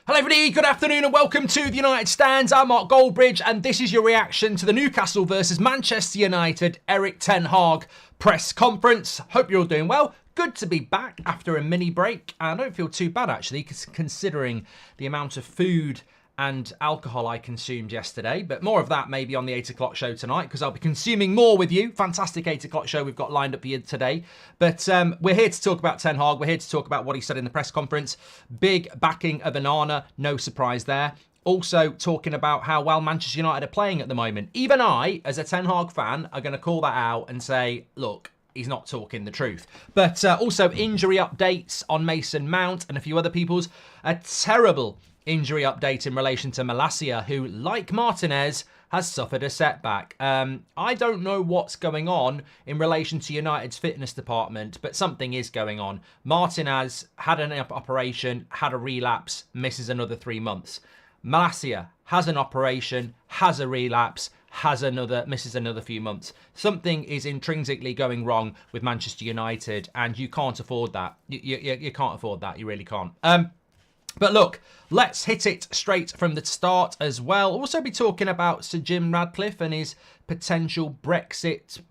Hello everybody, good afternoon and welcome to the United Stands. I'm Mark Goldbridge and this is your reaction to the Newcastle versus Manchester United Erik ten Hag press conference. Hope you're all doing well. Good to be back after a mini break. I don't feel too bad actually, considering the amount of food and alcohol I consumed yesterday, but more of that maybe on the 8 o'clock show tonight because I'll be consuming more with you. Fantastic 8 o'clock show we've got lined up for you today. But we're here to talk about Ten Hag. We're here to talk about what he said in the press conference. Big backing of Onana, no surprise there. Also talking about how well Manchester United are playing at the moment. Even I, as a Ten Hag fan, are going to call that out and say, look, he's not talking the truth. But also injury updates on Mason Mount and a few other people's. A terrible injury update in relation to Malacia, who, like Martinez, has suffered a setback. I don't know what's going on in relation to United's fitness department, but something is going on. Martinez had an operation, had a relapse, misses another 3 months. Malacia has an operation, has a relapse, misses another few months. Something is intrinsically going wrong with Manchester United, and you can't afford that. You can't afford that. You really can't. But look, let's hit it straight from the start as well. We'll also be talking about Sir Jim Ratcliffe and his potential Brexit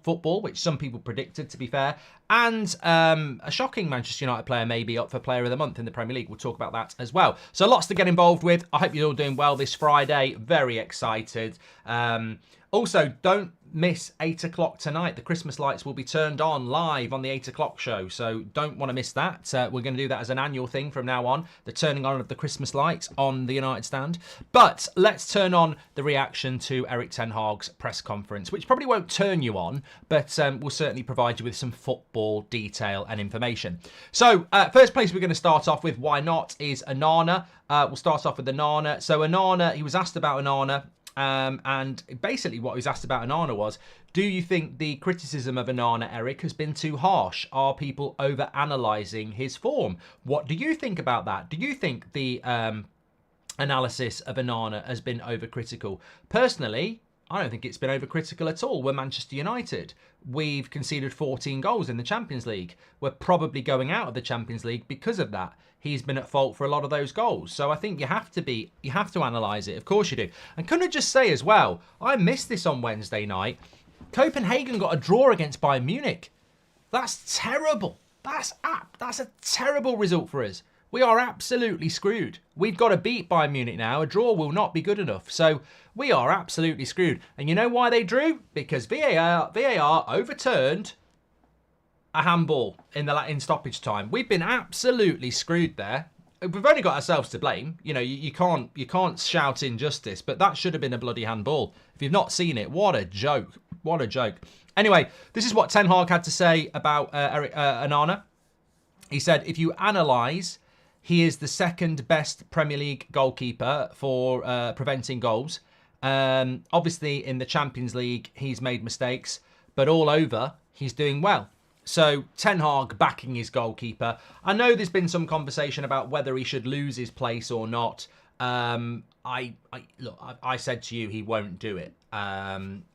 football, which some people predicted, to be fair. And a shocking Manchester United player may be up for Player of the Month in the Premier League. We'll talk about that as well. So lots to get involved with. I hope you're all doing well this Friday. Very excited. Also, don't miss 8 o'clock tonight. The Christmas lights will be turned on live on the 8 o'clock show, so don't want to miss that. We're going to do that as an annual thing from now on, the turning on of the Christmas lights on the United Stand. But let's turn on the reaction to Erik ten Hag's press conference, which probably won't turn you on, but will certainly provide you with some football detail and information. So first place we're going to start off with, why not, is Onana. We'll start off with Onana. So Onana, he was asked about Onana. And basically what he was asked about Onana was, do you think the criticism of Onana, Erik, has been too harsh? Are people over-analysing his form? What do you think about that? Do you think the analysis of Onana has been overcritical? Personally, I don't think it's been overcritical at all. We're Manchester United. We've conceded 14 goals in the Champions League. We're probably going out of the Champions League because of that. He's been at fault for a lot of those goals. So I think you have to analyse it. Of course you do. And can I just say as well, I missed this on Wednesday night. Copenhagen got a draw against Bayern Munich. That's terrible. That's a terrible result for us. We are absolutely screwed. We've got to beat Bayern Munich now. A draw will not be good enough. So we are absolutely screwed. And you know why they drew? Because VAR overturned a handball in stoppage time. We've been absolutely screwed there. We've only got ourselves to blame. You know, you can't shout injustice, but that should have been a bloody handball. If you've not seen it, what a joke. What a joke. Anyway, this is what Ten Hag had to say about Onana. He said, if you analyse, he is the second best Premier League goalkeeper for preventing goals. Obviously, in the Champions League, he's made mistakes, but all over, he's doing well. So, Ten Hag backing his goalkeeper. I know there's been some conversation about whether he should lose his place or not. I said to you, he won't do it. I'm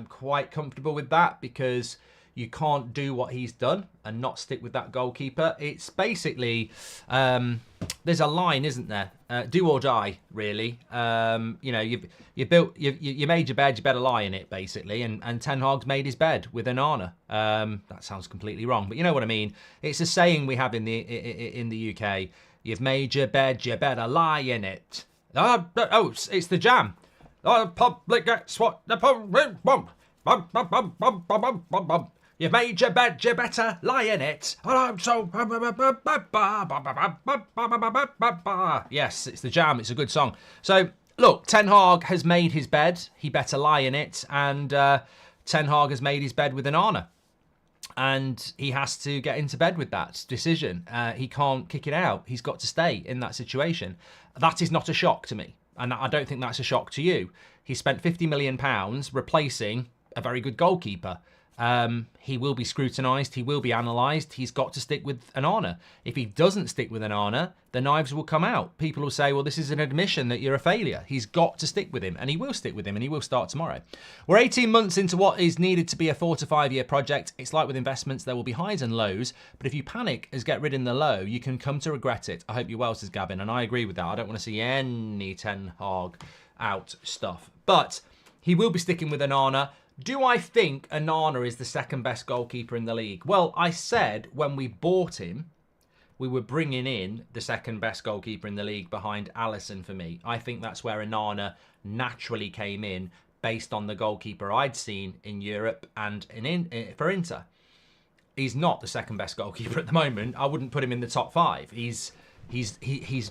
quite comfortable with that because you can't do what he's done and not stick with that goalkeeper. It's basically, there's a line, isn't there? Do or die, really. You know, you made your bed, you better lie in it, basically. And Ten Hag's made his bed with Onana. That sounds completely wrong, but you know what I mean. It's a saying we have in the UK. You've made your bed, you better lie in it. Oh, it's the Jam. The public gets what the public want. You've made your bed, you better lie in it. Yes, it's the Jam. It's a good song. So, look, Ten Hag has made his bed. He better lie in it. And Ten Hag has made his bed with Onana. And he has to get into bed with that decision. He can't kick it out. He's got to stay in that situation. That is not a shock to me. And I don't think that's a shock to you. He spent £50 million replacing a very good goalkeeper. He will be scrutinised. He will be analysed. He's got to stick with Onana. If he doesn't stick with Onana, the knives will come out. People will say, well, this is an admission that you're a failure. He's got to stick with him, and he will stick with him, and he will start tomorrow. We're 18 months into what is needed to be a 4 to 5 year project. It's like with investments, there will be highs and lows, but if you panic as get rid in the low, you can come to regret it. I hope you're well, says Gavin, and I agree with that. I don't want to see any Ten Hag out stuff. But he will be sticking with Onana. Do I think Onana is the second best goalkeeper in the league? Well, I said when we bought him, we were bringing in the second best goalkeeper in the league behind Alisson for me. I think that's where Onana naturally came in based on the goalkeeper I'd seen in Europe and for Inter. He's not the second best goalkeeper at the moment. I wouldn't put him in the top 5. He's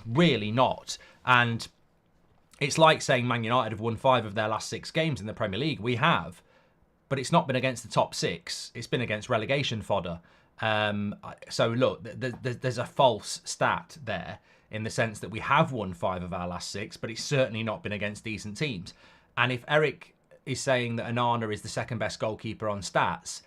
really not. And it's like saying Man United have won 5 of their last 6 games in the Premier League. We have. But it's not been against the top 6. It's been against relegation fodder. So look, there's a false stat there in the sense that we have won 5 of our last 6, but it's certainly not been against decent teams. And if Eric is saying that Onana is the second best goalkeeper on stats,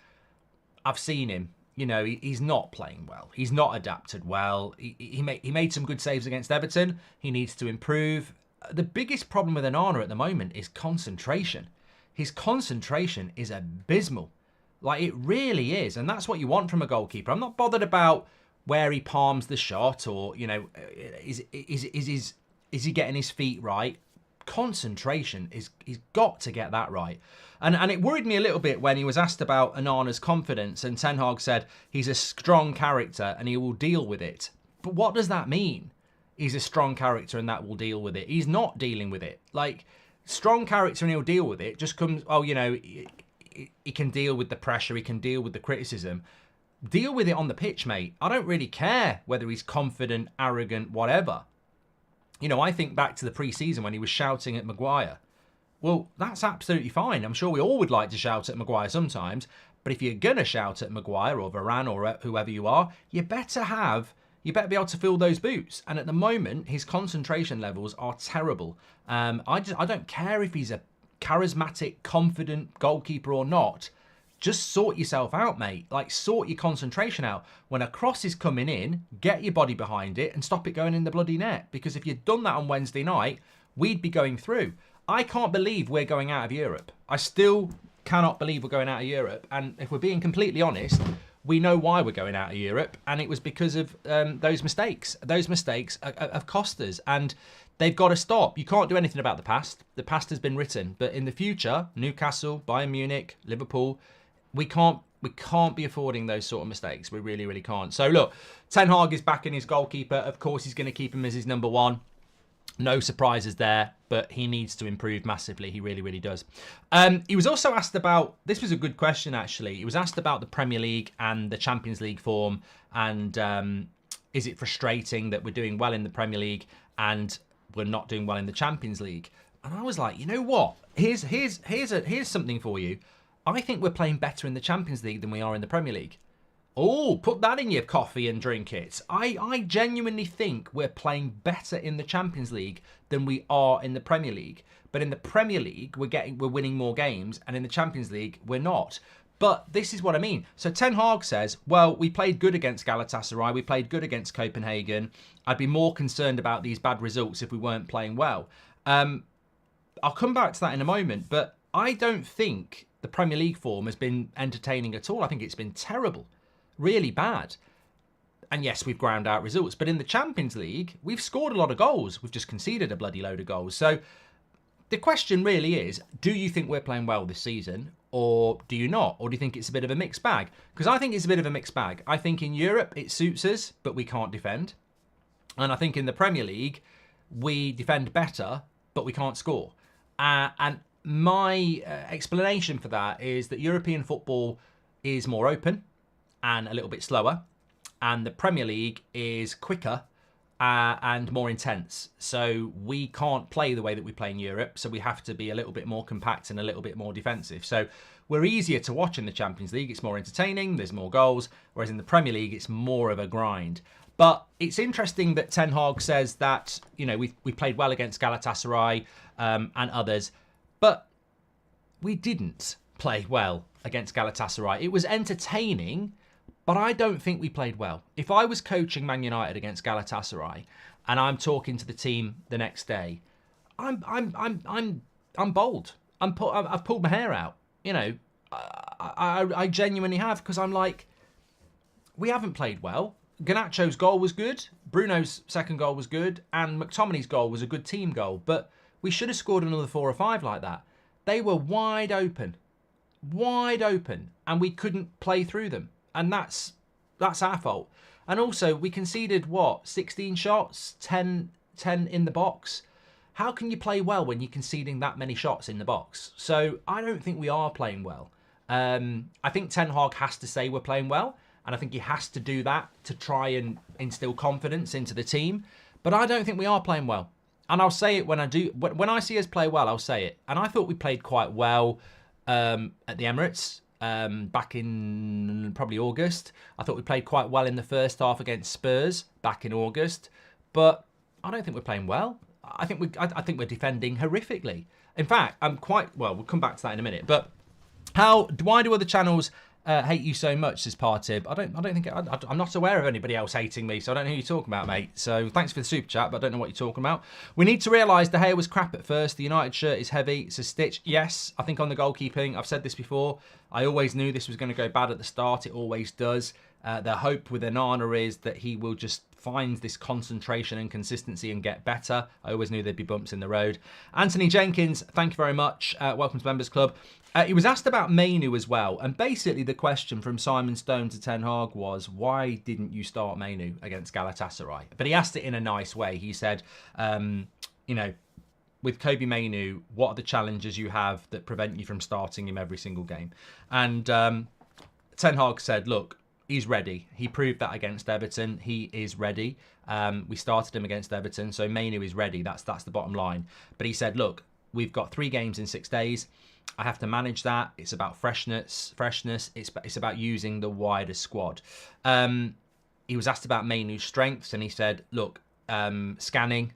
I've seen him. You know, he's not playing well. He's not adapted well. He made some good saves against Everton. He needs to improve. The biggest problem with Onana at the moment is concentration. His concentration is abysmal. Like, it really is. And that's what you want from a goalkeeper. I'm not bothered about where he palms the shot or, you know, is he getting his feet right? Concentration, he's got to get that right. And it worried me a little bit when he was asked about Onana's confidence and Ten Hag said he's a strong character and he will deal with it. But what does that mean? He's a strong character and that will deal with it. He's not dealing with it. Like, strong character and he'll deal with it just comes, oh, you know, he can deal with the pressure, he can deal with the criticism. Deal with it on the pitch, mate. I don't really care whether he's confident, arrogant, whatever. You know, I think back to the pre-season when he was shouting at Maguire. Well, that's absolutely fine. I'm sure we all would like to shout at Maguire sometimes, but if you're going to shout at Maguire or Varane or whoever you are, you better be able to fill those boots. And at the moment, his concentration levels are terrible. I don't care if he's a charismatic, confident goalkeeper or not. Just sort yourself out, mate. Like, sort your concentration out. When a cross is coming in, get your body behind it and stop it going in the bloody net. Because if you'd done that on Wednesday night, we'd be going through. I can't believe we're going out of Europe. I still cannot believe we're going out of Europe. And if we're being completely honest, we know why we're going out of Europe. And it was because of those mistakes. Those mistakes have cost us. And they've got to stop. You can't do anything about the past. The past has been written. But in the future, Newcastle, Bayern Munich, Liverpool, we can't be affording those sort of mistakes. We really, really can't. So look, Ten Hag is back in his goalkeeper. Of course, he's going to keep him as his number 1. No surprises there, but he needs to improve massively. He really, really does. He was also asked about, this was a good question actually. He was asked about the Premier League and the Champions League form, and is it frustrating that we're doing well in the Premier League and we're not doing well in the Champions League? And I was like, you know what? Here's something for you. I think we're playing better in the Champions League than we are in the Premier League. Oh, put that in your coffee and drink it. I genuinely think we're playing better in the Champions League than we are in the Premier League. But in the Premier League, we're winning more games, and in the Champions League, we're not. But this is what I mean. So Ten Hag says, well, we played good against Galatasaray, we played good against Copenhagen. I'd be more concerned about these bad results if we weren't playing well. I'll come back to that in a moment, but I don't think the Premier League form has been entertaining at all. I think it's been terrible, really bad. And yes, we've ground out results, but in the Champions League, we've scored a lot of goals. We've just conceded a bloody load of goals. So the question really is, do you think we're playing well this season, or do you not? Or do you think it's a bit of a mixed bag? Because I think it's a bit of a mixed bag. I think in Europe, it suits us, but we can't defend. And I think in the Premier League, we defend better, but we can't score. And my explanation for that is that European football is more open and a little bit slower, and the Premier League is quicker and more intense. So we can't play the way that we play in Europe, so we have to be a little bit more compact and a little bit more defensive. So we're easier to watch in the Champions League. It's more entertaining, there's more goals, whereas in the Premier League, it's more of a grind. But it's interesting that Ten Hag says that, you know, we played well against Galatasaray and others, but we didn't play well against Galatasaray. It was entertaining, but I don't think we played well. If I was coaching Man United against Galatasaray and I'm talking to the team the next day, I'm bold. I've pulled my hair out. You know, I genuinely have, because I'm like, we haven't played well. Garnacho's goal was good. Bruno's second goal was good. And McTominay's goal was a good team goal. But we should have scored another 4 or 5 like that. They were wide open. And we couldn't play through them. And that's our fault. And also, we conceded, 16 shots? 10 in the box? How can you play well when you're conceding that many shots in the box? So I don't think we are playing well. I think Ten Hag has to say we're playing well. And I think he has to do that to try and instill confidence into the team. But I don't think we are playing well. And I'll say it when I do. When I see us play well, I'll say it. And I thought we played quite well at the Emirates back in probably August. I thought we played quite well in the first half against Spurs back in August. But I don't think we're playing well. I think we're defending horrifically. In fact, we'll come back to that in a minute. But why do other channels hate you so much, says Partib? I'm not aware of anybody else hating me, so I don't know who you're talking about, mate. So thanks for the super chat, but I don't know what you're talking about. We need to realise De Gea was crap at first. The United shirt is heavy. It's a stitch. Yes, I think on the goalkeeping, I've said this before. I always knew this was going to go bad at the start. It always does. The hope with Onana is that he will just find this concentration and consistency and get better. I always knew there'd be bumps in the road. Anthony Jenkins, thank you very much. Welcome to Members Club. He was asked about Mainoo as well. And basically the question from Simon Stone to Ten Hag was, why didn't you start Mainoo against Galatasaray? But he asked it in a nice way. He said, with Kobe Mainoo, what are the challenges you have that prevent you from starting him every single game? And Ten Hag said, look, he's ready. He proved that against Everton. He is ready. We started him against Everton, so Mainoo is ready. That's the bottom line. But he said, look, we've got 3 games in 6 days. I have to manage that. It's about freshness. It's about using the wider squad. He was asked about Mainoo's strengths, and he said, look, scanning,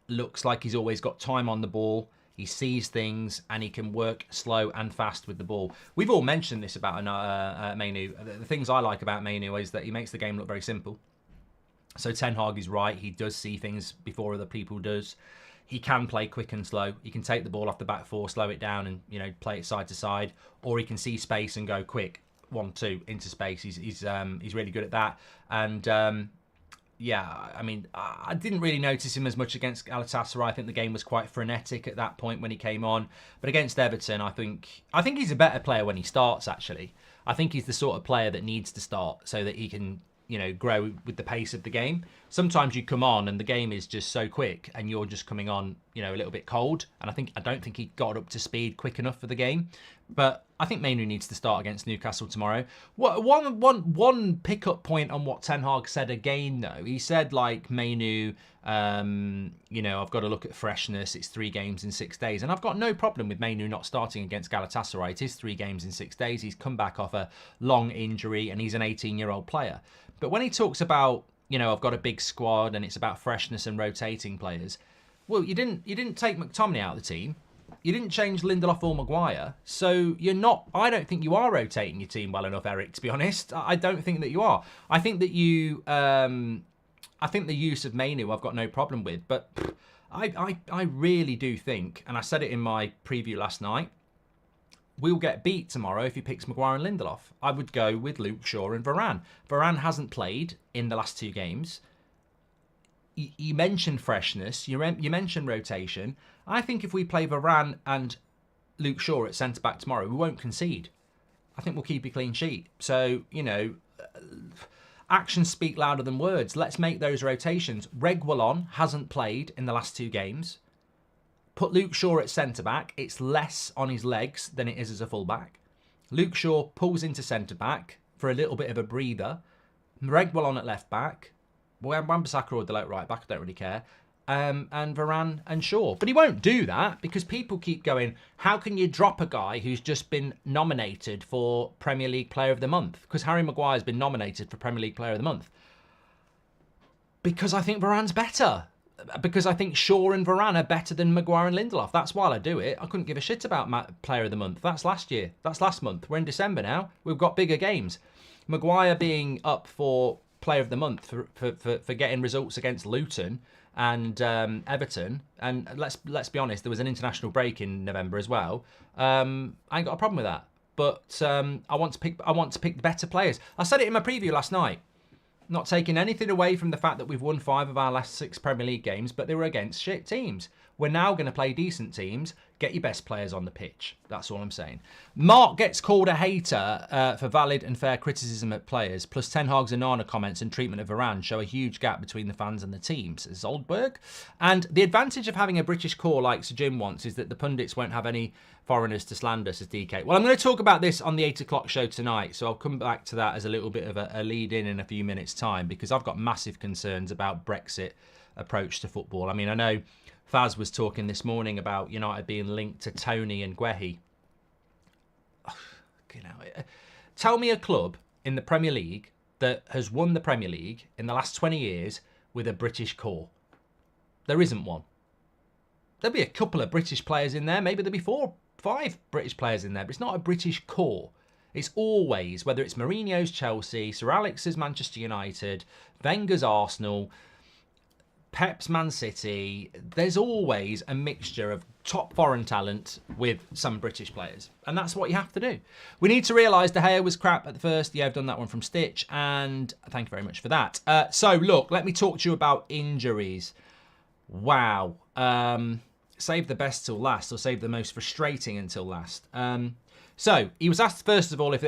looks like he's always got time on the ball. He sees things, and he can work slow and fast with the ball. We've all mentioned this about Mainoo. The things I like about Mainoo is that he makes the game look very simple. So Ten Hag is right. He does see things before other people does. He can play quick and slow. He can take the ball off the back 4, slow it down, and play it side to side. Or he can see space and go quick, 1-2 into space. He's really good at that. And yeah, I mean, I didn't really notice him as much against Galatasaray. I think the game was quite frenetic at that point when he came on. But against Everton, I think he's a better player when he starts, actually. I think he's the sort of player that needs to start so that he can, grow with the pace of the game. Sometimes you come on and the game is just so quick and you're just coming on, a little bit cold. And I don't think he got up to speed quick enough for the game. But I think Mainoo needs to start against Newcastle tomorrow. One pickup point on what Ten Hag said again, though. He said, like, Mainoo, I've got to look at freshness. It's 3 games in 6 days. And I've got no problem with Mainoo not starting against Galatasaray. It is 3 games in 6 days. He's come back off a long injury and he's an 18-year-old player. But when he talks about, I've got a big squad and it's about freshness and rotating players, well, you didn't take McTominay out of the team. You didn't change Lindelof or Maguire, so I don't think you are rotating your team well enough, Eric, to be honest. I don't think that you are. I think that I think the use of Mainoo I've got no problem with, but I really do think, and I said it in my preview last night, we'll get beat tomorrow if he picks Maguire and Lindelof. I would go with Luke Shaw and Varane. Varane hasn't played in the last 2 games. You mentioned freshness. You mentioned rotation. I think if we play Varane and Luke Shaw at centre-back tomorrow, we won't concede. I think we'll keep a clean sheet. So, actions speak louder than words. Let's make those rotations. Reguilon hasn't played in the last 2 games. Put Luke Shaw at centre-back. It's less on his legs than it is as a full-back. Luke Shaw pulls into centre-back for a little bit of a breather. Reguilon at left-back. Wan-Bissaka or Delete right-back, I don't really care. And Varane and Shaw. But he won't do that because people keep going, how can you drop a guy who's just been nominated for Premier League Player of the Month? Because Harry Maguire's been nominated for Premier League Player of the Month. Because I think Varane's better. because I think Shaw and Varane are better than Maguire and Lindelof. That's why I do it. I couldn't give a shit about Player of the Month. That's last year. That's last month. We're in December now. We've got bigger games. Maguire being up for Player of the Month for getting results against Luton and Everton. And let's be honest, there was an international break in November as well. I ain't got a problem with that. But I want to pick better players. I said it in my preview last night. Not taking anything away from the fact that we've won 5 of our last 6 Premier League games, but they were against shit teams. We're now going to play decent teams. Get your best players on the pitch. That's all I'm saying. Mark gets called a hater for valid and fair criticism at players, plus Ten Hag's Onana comments and treatment of Varane show a huge gap between the fans and the team, says Zoldberg. And the advantage of having a British core like Sir Jim wants is that the pundits won't have any foreigners to slander, says DK. Well, I'm going to talk about this on the 8 o'clock show tonight, so I'll come back to that as a little bit of a lead in a few minutes' time, because I've got massive concerns about Brexit approach to football. I mean, I know Faz was talking this morning about United being linked to Tony and Guehi. Tell me a club in the Premier League that has won the Premier League in the last 20 years with a British core. There isn't one. There'll be a couple of British players in there. Maybe there'll be 4, 5 British players in there, but it's not a British core. It's always, whether it's Mourinho's Chelsea, Sir Alex's Manchester United, Wenger's Arsenal, Pep's Man City, there's always a mixture of top foreign talent with some British players. And that's what you have to do. We need to realise De Gea was crap at the first. Yeah, I've done that one from Stitch, and thank you very much for that. So, look, let me talk to you about injuries. Wow. Save the best till last, or save the most frustrating until last. So, he was asked, first of all, if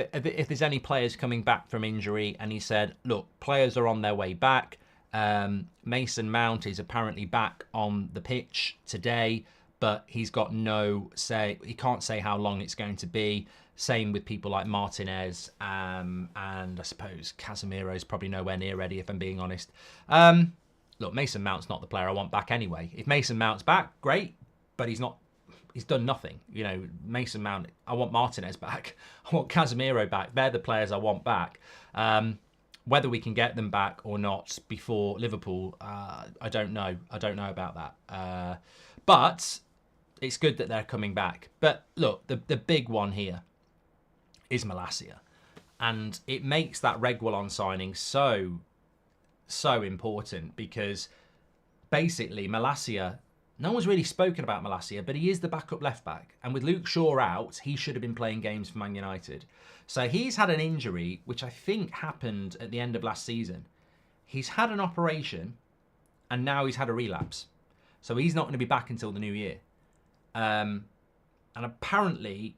there's any players coming back from injury, and he said, look, players are on their way back. Mason Mount is apparently back on the pitch today, but he's got no say. He can't say how long it's going to be. Same with people like Martinez, and I suppose Casemiro's probably nowhere near ready, if I'm being honest. Look, Mason Mount's not the player I want back anyway. If Mason Mount's back, great, but he's not. He's done nothing. Mason Mount, I want Martinez back. I want Casemiro back. They're the players I want back. Whether we can get them back or not before Liverpool, I don't know. I don't know about that. But it's good that they're coming back. But look, the big one here is Malacia. And it makes that Reguilon signing so important, because basically Malacia, no one's really spoken about Malacia, but he is the backup left back. And with Luke Shaw out, he should have been playing games for Man United. So he's had an injury, which I think happened at the end of last season. He's had an operation, and now he's had a relapse. So he's not going to be back until the new year. And apparently,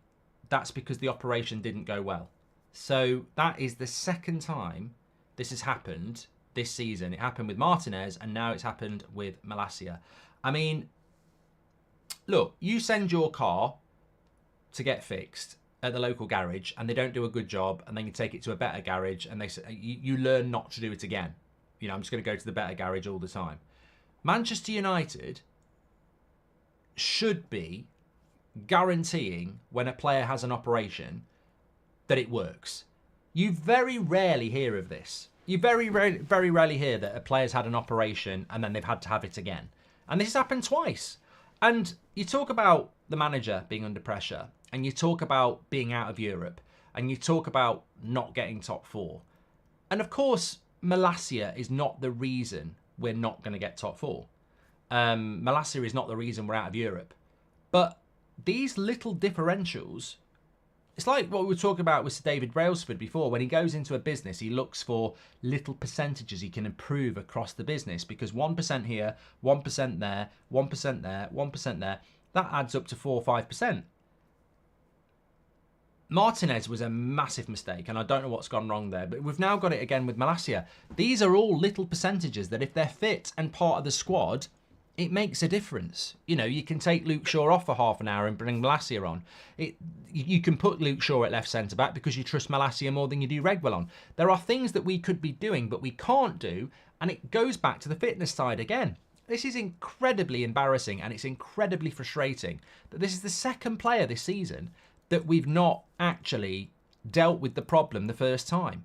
that's because the operation didn't go well. So that is the second time this has happened this season. It happened with Martinez, and now it's happened with Malacia. I mean, look, you send your car to get fixed at the local garage, and they don't do a good job, and then you take it to a better garage, and they say you learn not to do it again. I'm just going to go to the better garage all the time. Manchester United should be guaranteeing when a player has an operation that it works. You very rarely hear of this. You very rarely hear that a player's had an operation and then they've had to have it again. And this has happened twice. And you talk about the manager being under pressure, and you talk about being out of Europe, and you talk about not getting top 4. And of course, Malacia is not the reason we're not going to get top 4. Malacia is not the reason we're out of Europe. But these little differentials, it's like what we were talking about with Sir David Brailsford before. When he goes into a business, he looks for little percentages he can improve across the business, because 1% here, 1% there, 1% there, 1% there, that adds up to 4 or 5%. Martinez was a massive mistake, and I don't know what's gone wrong there, but we've now got it again with Malacia. These are all little percentages that if they're fit and part of the squad, it makes a difference. You can take Luke Shaw off for half an hour and bring Malacia on. You can put Luke Shaw at left centre-back because you trust Malacia more than you do Reguilon. There are things that we could be doing, but we can't do, and it goes back to the fitness side again. This is incredibly embarrassing, and it's incredibly frustrating that this is the second player this season that we've not actually dealt with the problem the first time.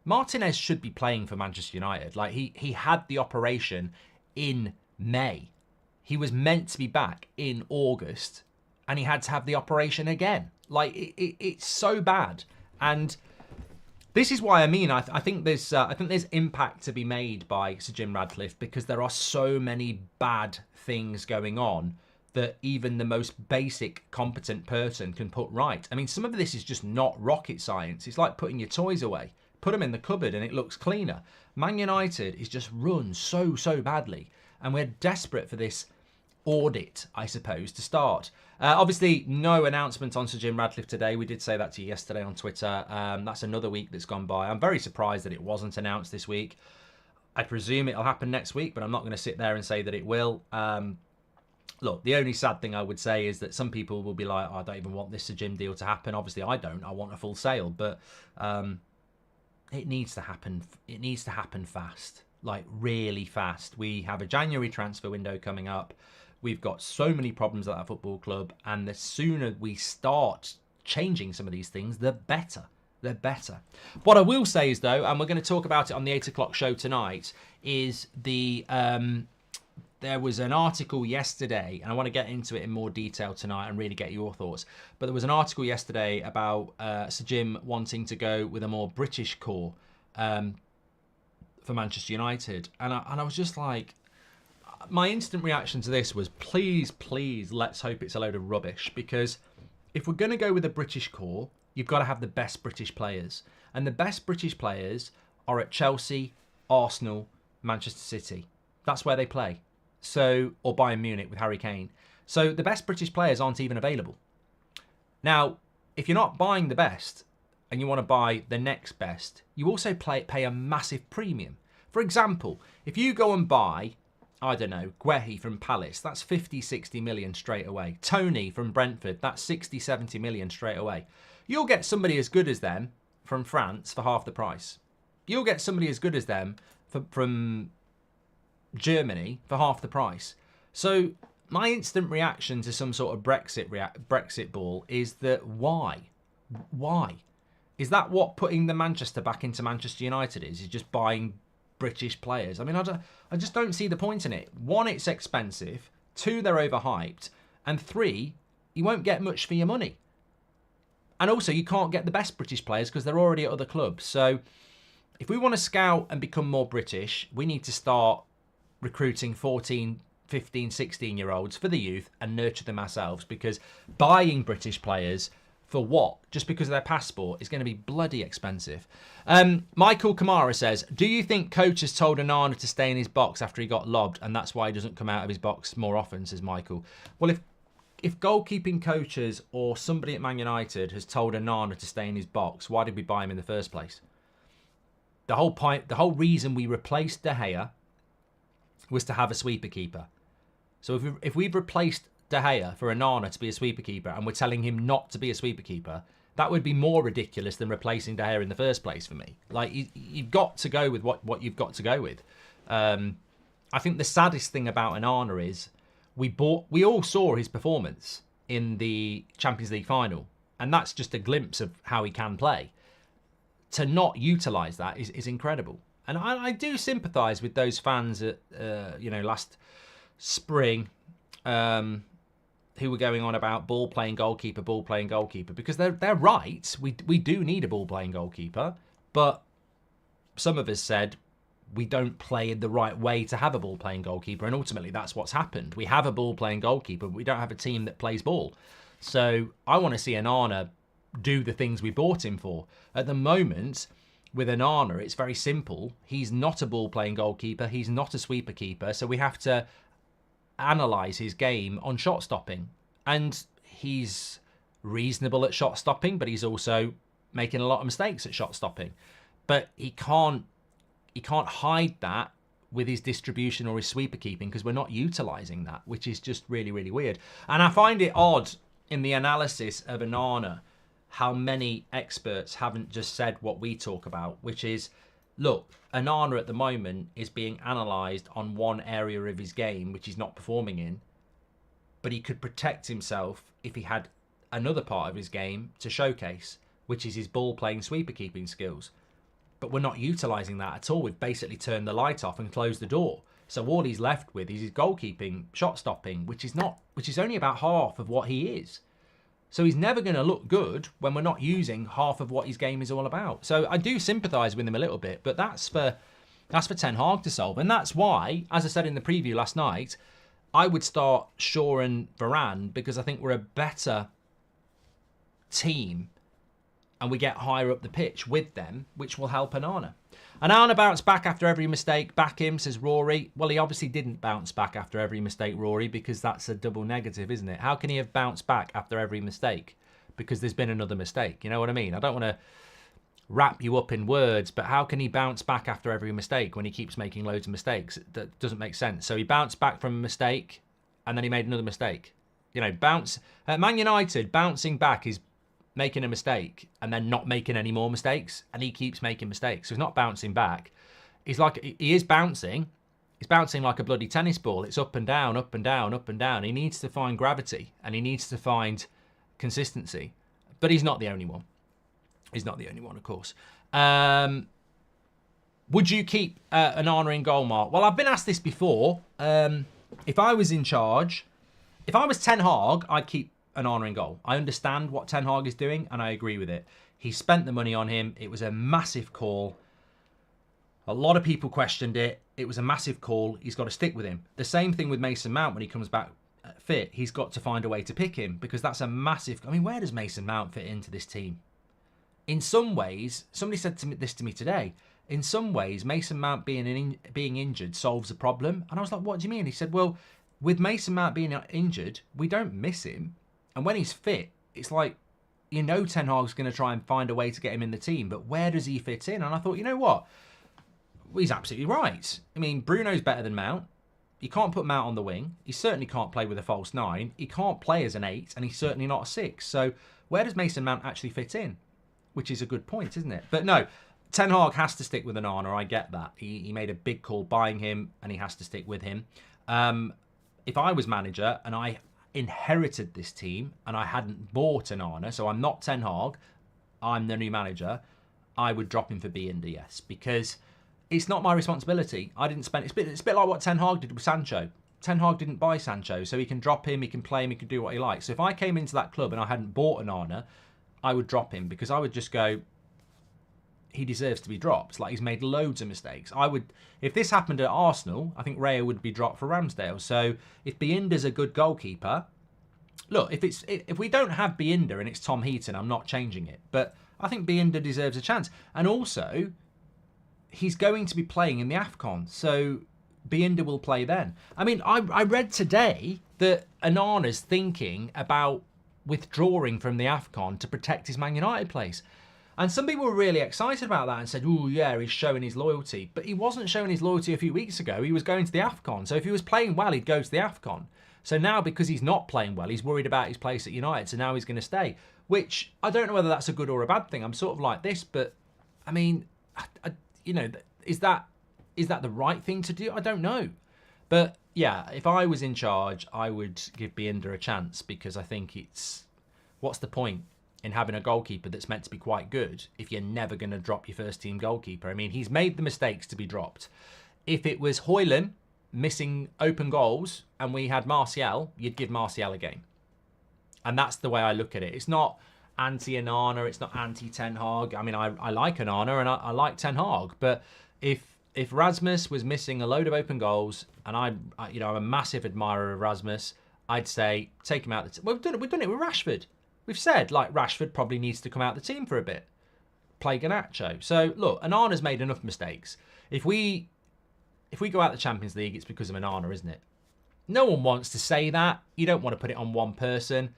Martinez should be playing for Manchester United. Like, he had the operation in May. He was meant to be back in August, and he had to have the operation again. Like, it's so bad. And this is why I think there's impact to be made by Sir Jim Ratcliffe, because there are so many bad things going on that even the most basic competent person can put right. I mean, some of this is just not rocket science. It's like putting your toys away. Put them in the cupboard and it looks cleaner. Man United is just run so badly, and we're desperate for this audit, I suppose, to start. Obviously, no announcement on Sir Jim Ratcliffe today. We did say that to you yesterday on Twitter. That's another week that's gone by. I'm very surprised that it wasn't announced this week. I presume it'll happen next week, but I'm not going to sit there and say that it will. Look, the only sad thing I would say is that some people will be like, oh, I don't even want this Sir Jim deal to happen. Obviously, I don't. I want a full sale, but it needs to happen. It needs to happen fast, like really fast. We have a January transfer window coming up. We've got so many problems at that football club, and the sooner we start changing some of these things, the better. The better. What I will say is, though, and we're going to talk about it on the 8 o'clock show tonight, is there was an article yesterday, and I want to get into it in more detail tonight and really get your thoughts. But there was an article yesterday about Sir Jim wanting to go with a more British core for Manchester United. And I was just like, my instant reaction to this was, please, let's hope it's a load of rubbish. Because if we're going to go with a British core, you've got to have the best British players. And the best British players are at Chelsea, Arsenal, Manchester City. That's where they play. So, or Bayern Munich with Harry Kane. So the best British players aren't even available. Now, if you're not buying the best and you want to buy the next best, you also pay a massive premium. For example, if you go and buy, I don't know, Guehi from Palace, that's 50, 60 million straight away. Tony from Brentford, that's 60, 70 million straight away. You'll get somebody as good as them from France for half the price. You'll get somebody as good as them from Germany for half the price. So my instant reaction to some sort of Brexit ball is that why? Is that what putting the Manchester back into Manchester United is just buying British players? I mean, I just don't see the point in it. One, it's expensive. Two, they're overhyped. And three, you won't get much for your money. And also, you can't get the best British players because they're already at other clubs. So if we want to scout and become more British, we need to start recruiting 14, 15, 16-year-olds for the youth and nurture them ourselves, because buying British players for what? Just because of their passport is going to be bloody expensive. Michael Kamara says, do you think coach has told Onana to stay in his box after he got lobbed and that's why he doesn't come out of his box more often, says Michael. Well, if goalkeeping coaches or somebody at Man United has told Onana to stay in his box, why did we buy him in the first place? The whole reason we replaced De Gea was to have a sweeper keeper. So if we've replaced De Gea for Onana to be a sweeper keeper and we're telling him not to be a sweeper keeper, that would be more ridiculous than replacing De Gea in the first place for me. Like, you've got to go with what you've got to go with. I think the saddest thing about Onana is we all saw his performance in the Champions League final, and that's just a glimpse of how he can play. To not utilise that is incredible. And I do sympathise with those fans at last spring who were going on about ball playing goalkeeper, because they're right. We do need a ball playing goalkeeper, but some of us said we don't play in the right way to have a ball playing goalkeeper, and ultimately that's what's happened. We have a ball playing goalkeeper, but we don't have a team that plays ball. So I want to see Onana do the things we bought him for. At the moment, with Onana, it's very simple. He's not a ball-playing goalkeeper. He's not a sweeper keeper. So we have to analyse his game on shot stopping. And he's reasonable at shot stopping, but he's also making a lot of mistakes at shot stopping. But he can't hide that with his distribution or his sweeper keeping, because we're not utilising that, which is just really, really weird. And I find it odd in the analysis of Onana how many experts haven't just said what we talk about, which is, look, Onana at the moment is being analysed on one area of his game which he's not performing in, but he could protect himself if he had another part of his game to showcase, which is his ball-playing sweeper-keeping skills. But we're not utilising that at all. We've basically turned the light off and closed the door. So all he's left with is his goalkeeping, shot stopping, which is only about half of what he is. So he's never going to look good when we're not using half of what his game is all about. So I do sympathise with him a little bit, but that's for Ten Hag to solve. And that's why, as I said in the preview last night, I would start Shaw and Varane, because I think we're a better team and we get higher up the pitch with them, which will help Onana. Onana bounced back after every mistake. Back him, says Rory. Well, he obviously didn't bounce back after every mistake, Rory, because that's a double negative, isn't it? How can he have bounced back after every mistake? Because there's been another mistake. You know what I mean? I don't want to wrap you up in words, but how can he bounce back after every mistake when he keeps making loads of mistakes? That doesn't make sense. So he bounced back from a mistake and then he made another mistake. You know, Man United, bouncing back is making a mistake and then not making any more mistakes, and he keeps making mistakes. So he's not bouncing back. He is bouncing. He's bouncing like a bloody tennis ball. It's up and down, up and down, up and down. He needs to find gravity and he needs to find consistency. But he's not the only one. He's not the only one, of course. Would you keep Onana in goal, Mark? Well, I've been asked this before. If I was in charge, if I was Ten Hag, I'd keep Onana in goal. I understand what Ten Hag is doing and I agree with it. He spent the money on him. It was a massive call. A lot of people questioned it. It was a massive call. He's got to stick with him. The same thing with Mason Mount when he comes back fit. He's got to find a way to pick him, because that's a massive... I mean, where does Mason Mount fit into this team? In some ways, somebody said this to me today, in some ways, Mason Mount being injured solves a problem. And I was like, what do you mean? He said, well, with Mason Mount being injured, we don't miss him. And when he's fit, it's like, you know, Ten Hag's going to try and find a way to get him in the team. But where does he fit in? And I thought, you know what? Well, he's absolutely right. I mean, Bruno's better than Mount. You can't put Mount on the wing. He certainly can't play with a false 9. He can't play as an 8, and he's certainly not a 6. So where does Mason Mount actually fit in? Which is a good point, isn't it? But no, Ten Hag has to stick with Onana. I get that. He made a big call buying him, and he has to stick with him. If I was manager and I inherited this team and I hadn't bought Onana, so I'm not Ten Hag, I'm the new manager, I would drop him for Binder, yes, because it's not my responsibility. I didn't spend... It's a bit like what Ten Hag did with Sancho. Ten Hag didn't buy Sancho, so he can drop him, he can play him, he can do what he likes. So if I came into that club and I hadn't bought Onana, I would drop him, because I would just go, he deserves to be dropped. Like, he's made loads of mistakes. If this happened at Arsenal, I think Raya would be dropped for Ramsdale. So if Binder's a good goalkeeper, look, if we don't have Binder and it's Tom Heaton, I'm not changing it. But I think Binder deserves a chance. And also, he's going to be playing in the AFCON, so Binder will play then. I mean, I read today that Onana's thinking about withdrawing from the AFCON to protect his Man United place. And some people were really excited about that and said, oh yeah, he's showing his loyalty. But he wasn't showing his loyalty a few weeks ago. He was going to the AFCON. So if he was playing well, he'd go to the AFCON. So now, because he's not playing well, he's worried about his place at United. So now he's going to stay, which I don't know whether that's a good or a bad thing. I'm sort of like this, but I mean, you know, is that the right thing to do? I don't know. But yeah, if I was in charge, I would give Binder a chance, because I think what's the point in having a goalkeeper that's meant to be quite good if you're never going to drop your first team goalkeeper? I mean, he's made the mistakes to be dropped. If it was Højlund missing open goals and we had Martial, you'd give Martial a game. And that's the way I look at it. It's not anti-Onana, it's not anti-Ten Hag. I mean, I like Onana and I like Ten Hag, but if Rasmus was missing a load of open goals, and I'm a massive admirer of Rasmus, I'd say take him out. We've done it with Rashford. We've said, like, Rashford probably needs to come out of the team for a bit. Play Garnacho. So, look, Onana's made enough mistakes. If we go out the Champions League, it's because of Onana, isn't it? No one wants to say that. You don't want to put it on one person.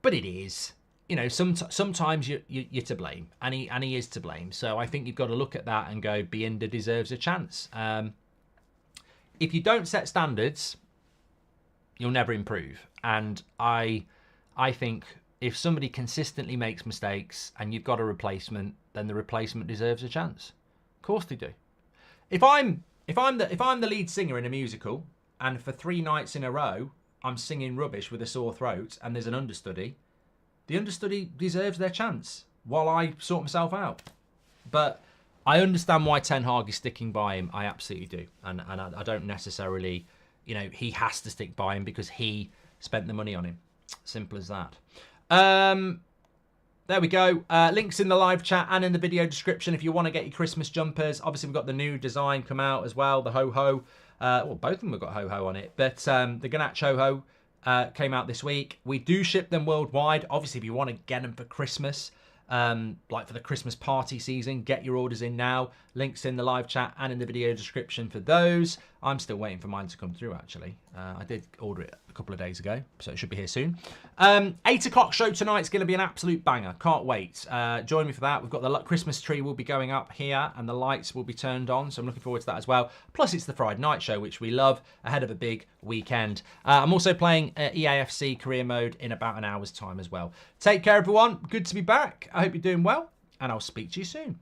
But it is. You know, sometimes you're to blame. And he is to blame. So I think you've got to look at that and go, Binder deserves a chance. If you don't set standards, you'll never improve. And I think if somebody consistently makes mistakes and you've got a replacement, then the replacement deserves a chance. Of course they do. If I'm the lead singer in a musical and for 3 nights in a row I'm singing rubbish with a sore throat and there's an understudy, the understudy deserves their chance while I sort myself out. But I understand why Ten Hag is sticking by him. I absolutely do. And I don't necessarily, you know, he has to stick by him because he spent the money on him. Simple as that. There we go. Links in the live chat and in the video description if you want to get your Christmas jumpers. Obviously, we've got the new design come out as well, the ho-ho. Well, both of them have got ho-ho on it. But the Ganache ho-ho came out this week. We do ship them worldwide. Obviously, if you want to get them for Christmas, like for the Christmas party season, get your orders in now. Links in the live chat and in the video description for those. I'm still waiting for mine to come through, actually. I did order it a couple of days ago, so it should be here soon. 8 o'clock show tonight is going to be an absolute banger. Can't wait. Join me for that. We've got the Christmas tree will be going up here and the lights will be turned on, so I'm looking forward to that as well. Plus, it's the Friday night show, which we love, ahead of a big weekend. I'm also playing EAFC career mode in about an hour's time as well. Take care, everyone. Good to be back. I hope you're doing well, and I'll speak to you soon.